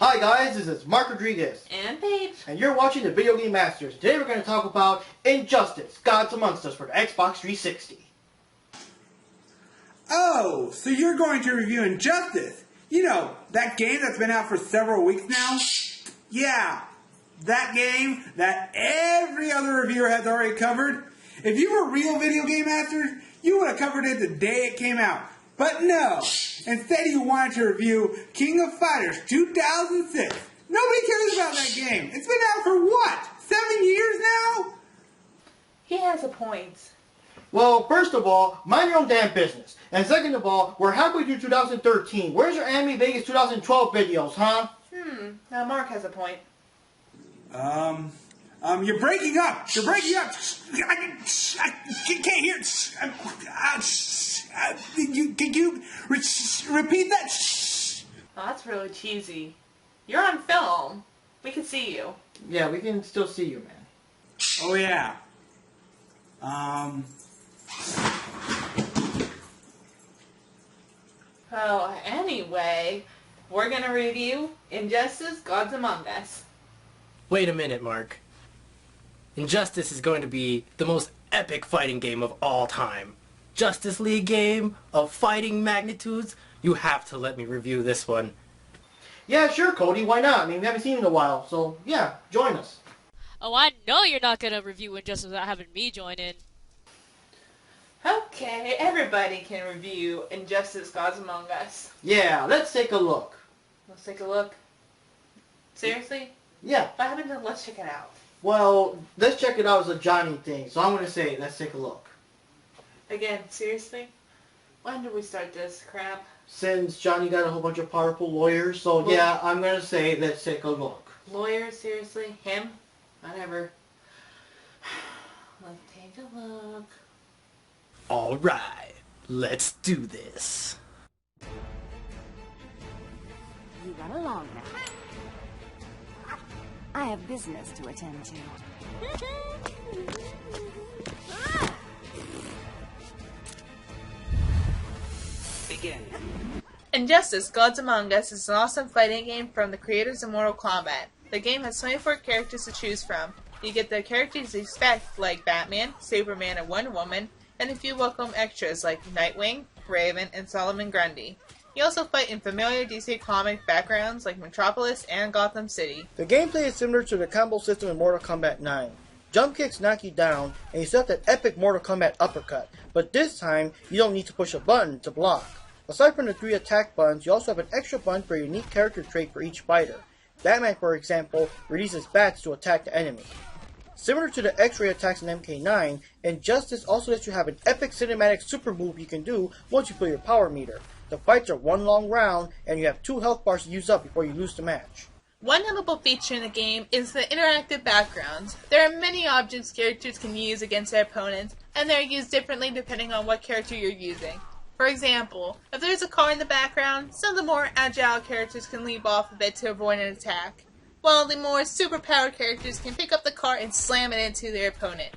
Hi guys, this is Mark Rodriguez. And Paige. And you're watching the Video Game Masters. Today we're going to talk about Injustice, Gods Amongst Us for the Xbox 360. Oh, so you're going to review Injustice. You know, that game that's been out for several weeks now? Yeah, that game that every other reviewer has already covered. If you were real Video Game Masters, you would have covered it the day it came out. But no, instead you wanted to review King of Fighters 2006. Nobody cares about that game. It's been out for what? 7 years now? He has a point. Well, first of all, mind your own damn business. And second of all, we're halfway through 2013. Where's your Anime Vegas 2012 videos, huh? Now Mark has a point. You're breaking up. You're breaking up. I can't hear. Can you repeat that? Oh, that's really cheesy. You're on film. We can see you. Yeah, we can still see you, man. Oh, yeah. Well, anyway, we're gonna review Injustice, Gods Among Us. Wait a minute, Mark. Injustice is going to be the most epic fighting game of all time. Justice League game of fighting magnitudes. You have to let me review this one. Yeah, sure, Cody. Why not? I mean, we haven't seen you in a while, so yeah, join us. Oh, I know you're not gonna review Injustice without having me join in. Okay, everybody can review Injustice, Gods Among Us. Yeah, let's take a look. Let's take a look. Seriously? Yeah. If I haven't done, let's check it out. Well, let's check it out as a Johnny thing, so I'm going to say, let's take a look. Again, seriously? When did we start this crap? Since Johnny got a whole bunch of powerful lawyers, so yeah, I'm going to say, let's take a look. Lawyers? Seriously? Him? Whatever. Let's take a look. Alright, let's do this. You run along now. I have business to attend to. Begin. Injustice, Gods Among Us is an awesome fighting game from the creators of Mortal Kombat. The game has 24 characters to choose from. You get the characters you expect, like Batman, Superman, and Wonder Woman, and a few welcome extras like Nightwing, Raven, and Solomon Grundy. You also fight in familiar DC comic backgrounds like Metropolis and Gotham City. The gameplay is similar to the combo system in Mortal Kombat 9. Jump kicks knock you down, and you still have that epic Mortal Kombat uppercut, but this time, you don't need to push a button to block. Aside from the 3 attack buttons, you also have an extra button for a unique character trait for each fighter. Batman, for example, releases bats to attack the enemy. Similar to the X-ray attacks in MK9, Injustice also lets you have an epic cinematic super move you can do once you fill your power meter. The fights are one long round, and you have 2 health bars to use up before you lose the match. One notable feature in the game is the interactive backgrounds. There are many objects characters can use against their opponents, and they are used differently depending on what character you're using. For example, if there's a car in the background, some of the more agile characters can leap off of it to avoid an attack, while the more superpowered characters can pick up the car and slam it into their opponent.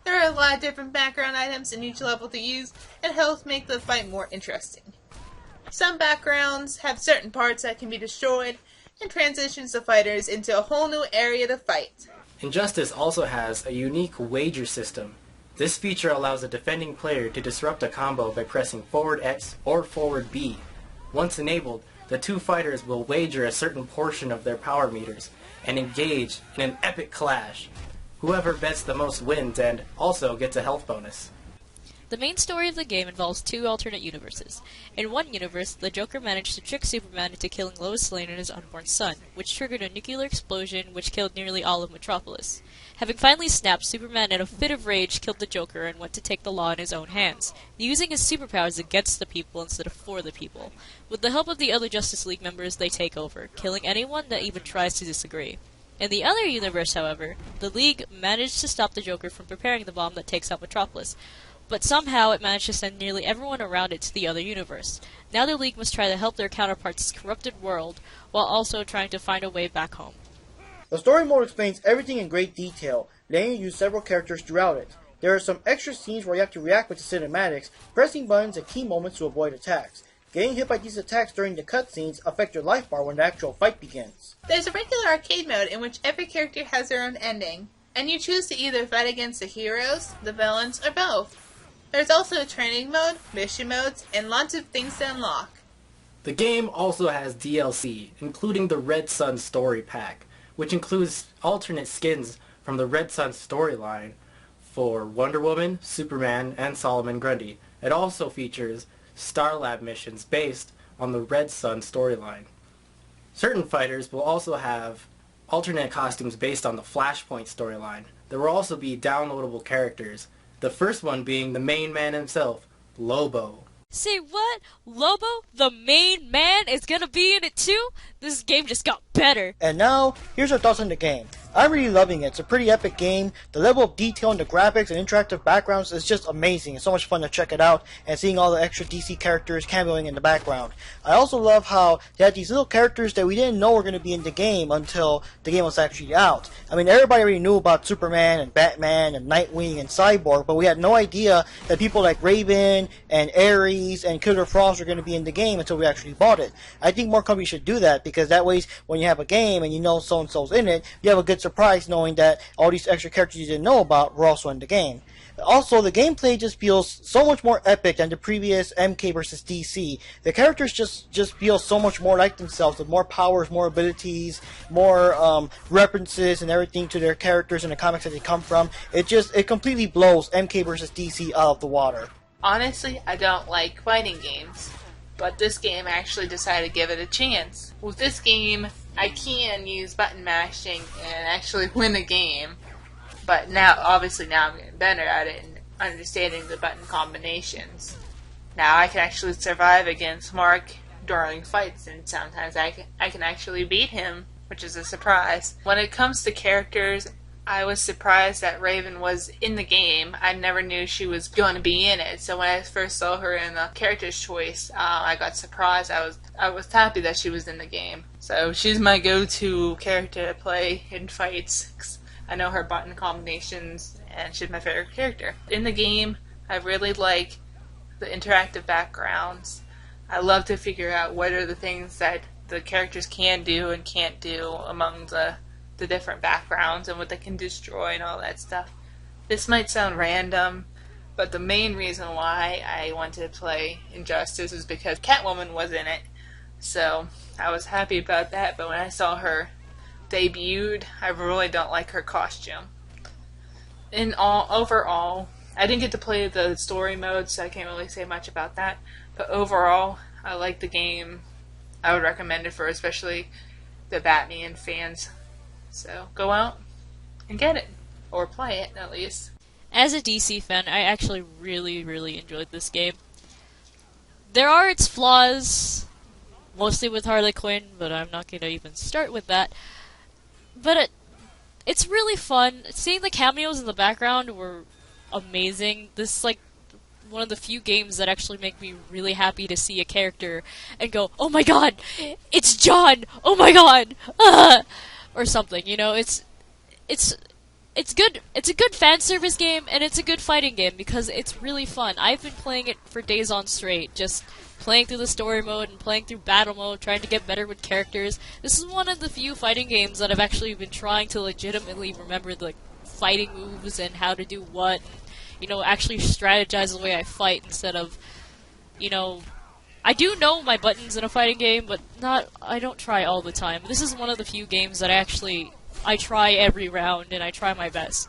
There are a lot of different background items in each level to use, and helps make the fight more interesting. Some backgrounds have certain parts that can be destroyed, and transitions the fighters into a whole new area to fight. Injustice also has a unique wager system. This feature allows a defending player to disrupt a combo by pressing forward X or forward B. Once enabled, the 2 fighters will wager a certain portion of their power meters and engage in an epic clash. Whoever bets the most wins and also gets a health bonus. The main story of the game involves 2 alternate universes. In one universe, the Joker managed to trick Superman into killing Lois Lane and his unborn son, which triggered a nuclear explosion which killed nearly all of Metropolis. Having finally snapped, Superman in a fit of rage killed the Joker and went to take the law in his own hands, using his superpowers against the people instead of for the people. With the help of the other Justice League members, they take over, killing anyone that even tries to disagree. In the other universe, however, the League managed to stop the Joker from preparing the bomb that takes out Metropolis, but somehow it managed to send nearly everyone around it to the other universe. Now the League must try to help their counterparts' corrupted world, while also trying to find a way back home. The story mode explains everything in great detail, letting you use several characters throughout it. There are some extra scenes where you have to react with the cinematics, pressing buttons at key moments to avoid attacks. Getting hit by these attacks during the cutscenes affect your life bar when the actual fight begins. There's a regular arcade mode in which every character has their own ending, and you choose to either fight against the heroes, the villains, or both. There's also a training mode, mission modes, and lots of things to unlock. The game also has DLC, including the Red Sun Story Pack, which includes alternate skins from the Red Sun storyline for Wonder Woman, Superman, and Solomon Grundy. It also features Starlab missions based on the Red Sun storyline. Certain fighters will also have alternate costumes based on the Flashpoint storyline. There will also be downloadable characters, the first one being the main man himself, Lobo. Say what? Lobo, the main man, is gonna be in it too? This game just got better. And now, here's our thoughts on the game. I'm really loving it. It's a pretty epic game. The level of detail in the graphics and interactive backgrounds is just amazing. It's so much fun to check it out and seeing all the extra DC characters cameoing in the background. I also love how they had these little characters that we didn't know were going to be in the game until the game was actually out. I mean, everybody already knew about Superman and Batman and Nightwing and Cyborg, but we had no idea that people like Raven and Ares and Killer Frost were going to be in the game until we actually bought it. I think more companies should do that, because that way when you have a game and you know so-and-so's in it, you have a good surprise knowing that all these extra characters you didn't know about were also in the game. Also, the gameplay just feels so much more epic than the previous MK vs. DC. The characters just feel so much more like themselves, with more powers, more abilities, more references and everything to their characters and the comics that they come from. It completely blows MK vs. DC out of the water. Honestly, I don't like fighting games, but this game I actually decided to give it a chance. With this game, I can use button mashing and actually win a game. But now, obviously now I'm getting better at it and understanding the button combinations. Now I can actually survive against Mark during fights, and sometimes I can actually beat him, which is a surprise. When it comes to characters, I was surprised that Raven was in the game. I never knew she was going to be in it. So when I first saw her in the character's choice, I got surprised. I was happy that she was in the game. So she's my go-to character to play in fights. I know her button combinations, and she's my favorite character. In the game, I really like the interactive backgrounds. I love to figure out what are the things that the characters can do and can't do among the different backgrounds and what they can destroy and all that stuff. This might sound random, but the main reason why I wanted to play Injustice is because Catwoman was in it. So I was happy about that, but when I saw her debuted, I really don't like her costume. Overall, I didn't get to play the story mode, so I can't really say much about that. But overall, I like the game. I would recommend it for especially the Batman fans. So go out and get it, or play it at least. As a DC fan, I actually really, really enjoyed this game. There are its flaws, mostly with Harley Quinn, but I'm not going to even start with that. But it's really fun. Seeing the cameos in the background were amazing. This is like one of the few games that actually make me really happy to see a character and go, "Oh my god, it's John! Oh my god!" Or something. You know, it's good. It's a good fan service game, and it's a good fighting game because it's really fun. I've been playing it for days on straight, just playing through the story mode and playing through battle mode, trying to get better with characters. This is one of the few fighting games that I've actually been trying to legitimately remember the fighting moves and how to do what, you know, actually strategize the way I fight instead of, you know, I do know my buttons in a fighting game, but I don't try all the time. This is one of the few games that I try every round and I try my best.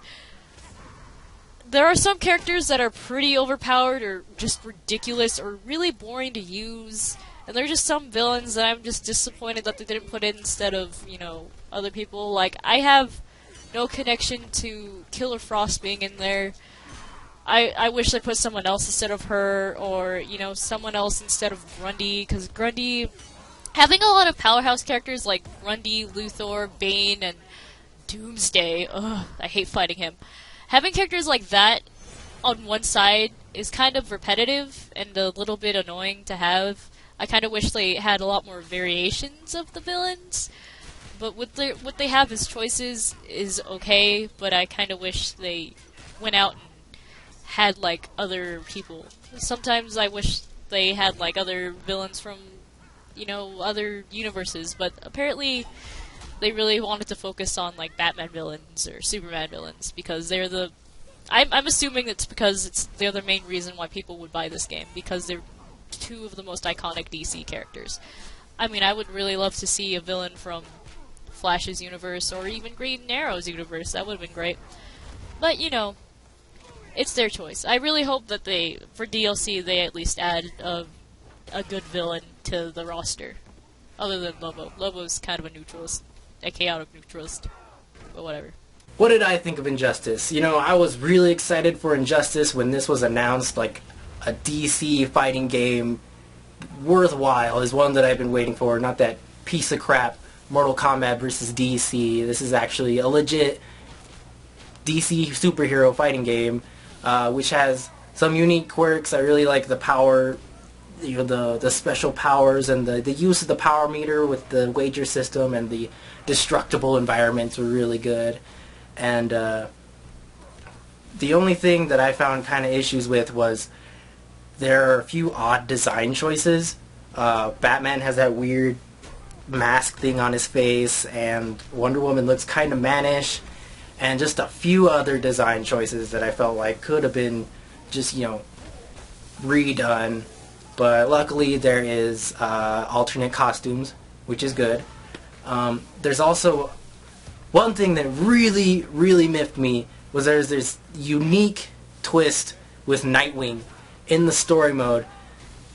There are some characters that are pretty overpowered or just ridiculous or really boring to use, and there are just some villains that I'm just disappointed that they didn't put in instead of, you know, other people. Like, I have no connection to Killer Frost being in there. I wish they put someone else instead of her, or, you know, someone else instead of Grundy, because Grundy, having a lot of powerhouse characters like Grundy, Luthor, Bane, and Doomsday, ugh, I hate fighting him. Having characters like that on one side is kind of repetitive and a little bit annoying to have. I kind of wish they had a lot more variations of the villains, but what they have as choices is okay, but I kind of wish they went out and had, like, other people. Sometimes I wish they had like other villains from, you know, other universes, but apparently they really wanted to focus on like Batman villains or Superman villains because they're the. I'm assuming it's because they're the main reason why people would buy this game, because they're two of the most iconic DC characters. I mean, I would really love to see a villain from Flash's universe or even Green Arrow's universe. That would have been great. But, you know, it's their choice. I really hope that for DLC, they at least add a good villain to the roster. Other than Lobo. Lobo's kind of a neutralist. A chaotic neutralist. But whatever. What did I think of Injustice? You know, I was really excited for Injustice when this was announced, like a DC fighting game worthwhile is one that I've been waiting for, not that piece of crap Mortal Kombat versus DC. This is actually a legit DC superhero fighting game, which has some unique quirks. I really like the power, you know, the special powers and the use of the power meter with the wager system, and the destructible environments were really good. And the only thing that I found kind of issues with was there are a few odd design choices. Batman has that weird mask thing on his face, and Wonder Woman looks kind of mannish, and just a few other design choices that I felt like could have been just, you know, redone. But luckily there is alternate costumes, which is good. There's also one thing that really, really miffed me was there's this unique twist with Nightwing in the story mode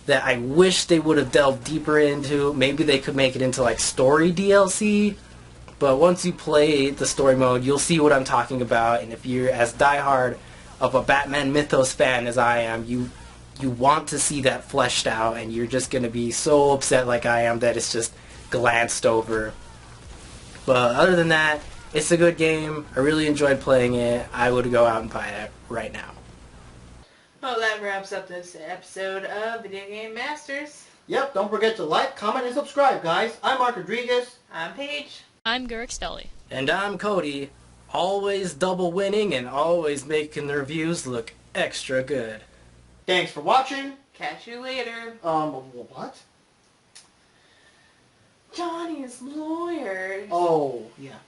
that I wish they would have delved deeper into. Maybe they could make it into like story DLC, but once you play the story mode, you'll see what I'm talking about. And if you're as diehard of a Batman Mythos fan as I am, you want to see that fleshed out, and you're just going to be so upset like I am that it's just glanced over. But other than that, it's a good game. I really enjoyed playing it. I would go out and buy it right now. Well, that wraps up this episode of Video Game Masters. Yep, don't forget to like, comment, and subscribe, guys. I'm Mark Rodriguez. I'm Paige. I'm Gurek Stelly. And I'm Cody, always double winning and always making the reviews look extra good. Thanks for watching. Catch you later. What? Johnny's lawyer. Oh, yeah.